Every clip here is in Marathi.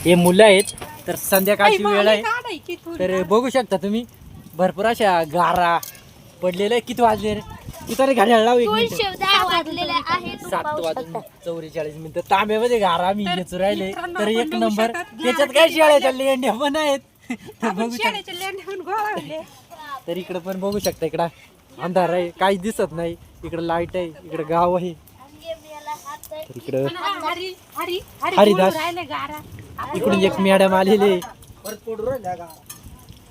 हे मुलं आहेत तर संध्याकाळची वेळ आहे तर बघू शकता तुम्ही भरपूर अशा गारा पडलेल्या किती वाजले रे किती रे घड्याळ लाव 7 वाजून 44 मिनिटं तांब्यामध्ये गारा आम्ही घेऊन राहिले तर एक नंबर त्याच्यात काय शेळ्याच्या लेंड्या पण आहेत बघू शकता तर इकडे पण बघू शकता इकडं अंधार आहे काही दिसत नाही इकडे लाईट आहे इकडे गाव आहे तर इकडं हरिदास इकडून एक मॅडम आलेले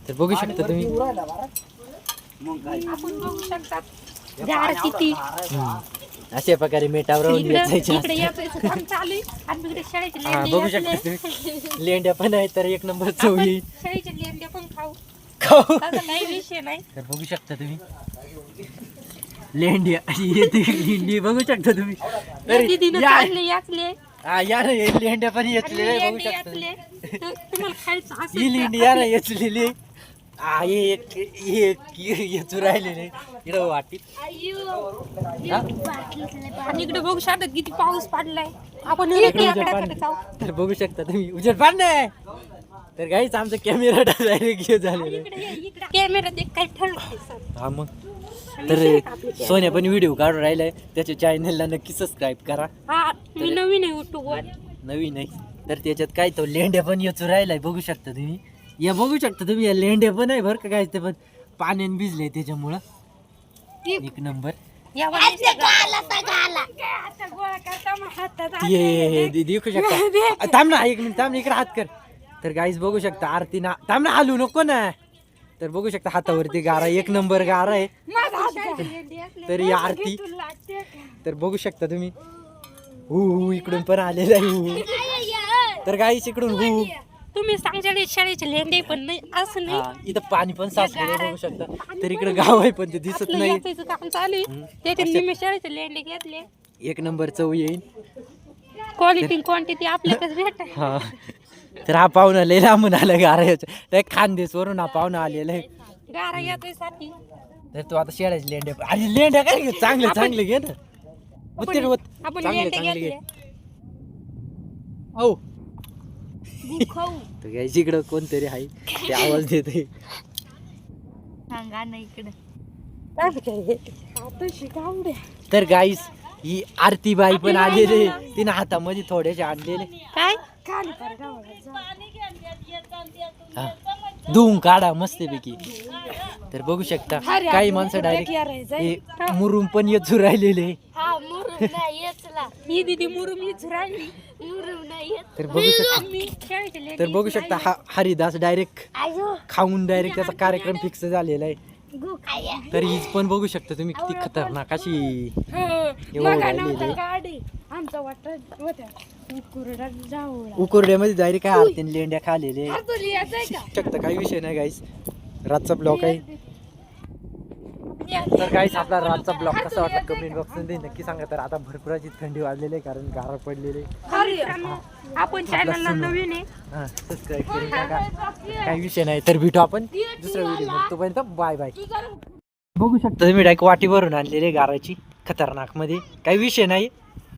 तर बघू शकता तुम्ही अशा प्रकारे मेटावर बघू शकता तुम्ही लेंड्या पण आहे तर एक नंबर चव येईल खाऊ तर बघू शकता तुम्ही लेंड्या लेंडी बघू शकता तुम्ही या ना लेंड्या पण येतले बघू शकता ही लेंडी या ना येतलेली येचू राहिलेले इकडे वाटी आणि इकडे बघू शकता किती पाऊस पडलाय आपण तर बघू शकता तुम्ही उजेड पाडणे तर काहीच आमचा कॅमेरा डायरेक्ट घेऊन झालेला कॅमेरा देख काय ठरलं हा मग तर सोन्या पण व्हिडिओ काढून राहिलाय त्याच्या चॅनलला नक्की सबस्क्राईब करा हा मी नवीन आहे युट्यूबवर नवीन आहे तर त्याच्यात काय तो लेंड्या पण येचू राहिलाय बघू शकता तुम्ही या बघू शकता तुम्ही या लेंड्या पण आहे बरं का काय ते पण पाण्याने भिजले त्याच्यामुळं एक नंबर देखू शकता थांब ना एक मिनिट थांब इकडे हात कर तर गाईस बघू शकता आरती ना थांब ना हलू नको ना तर बघू शकता हातावरती गारा एक नंबर गारा आहे तर ही आरती तर बघू शकता तुम्ही हु इकडून पण आलेला आहे तर गाईस इकडून हु तुम्ही सांगता शाळेचे लेंडे पण नाही असं नाही इथं पाणी पण साचलेलं बघू शकता तर इकडे गाव आहे पण ते दिसत नाही काम चालू आहे त्याच्यात मी शाळेचे लेंडे घेतले एक नंबर चव येईल क्वालिटी क्वांटिटी आपल्याकडे भेट हा तर हा पाहुणा लय लांबून आला गारायचं त्या खानदेश वरून हा पाहुणा आलेला आहे गारा येतोय साठी तर तू आता शेळ्याचे लेंड्या अरे लेंड्या काय घे चांगले चांगले घे ना उत्तर आपण चांगले लेंडे चांगले घे घेतले औ तर गाईस इकडं कोणतरी आहे ते आवाज देते सांगा ना इकडे तर गाईस ही आरतीबाई पण आलेले तिने हातामध्ये थोडेसे आणलेले काय धुवून काढा मस्तपैकी तर बघू शकता काही माणसं डायरेक्ट मुरुम पण येचू राहिलेले ही दीदी मुरुम येच राहिली तर बघू शकता हा हरिदास डायरेक्ट खाऊन डायरेक्ट त्याचा कार्यक्रम फिक्स झालेला आहे तर हीच पण बघू शकता तुम्ही किती खतरनाक अशी उकुरड्यामध्ये डायरेक्ट काय आरतीने लेंड्या खालेले शकता काही विषय नाही गाईस रातचा ब्लॉक आहे तर काहीच आपला रातचा ब्लॉक कसा वाटला कमेंट बॉक्स मध्ये नक्की सांगा तर आता भरपूर अशी थंडी वाजलेली आहे कारण गारा पडलेले आपण चॅनलला नवीन आहे सबस्क्राईब करून टाका काही विषय नाही तर भेटू आपण दुसऱ्या व्हिडिओ मध्ये तोपर्यंत बाय बाय बघू शकता तुम्ही डायरेक्ट वाटी भरून आणलेली गाराची खतरनाक मध्ये काही विषय नाही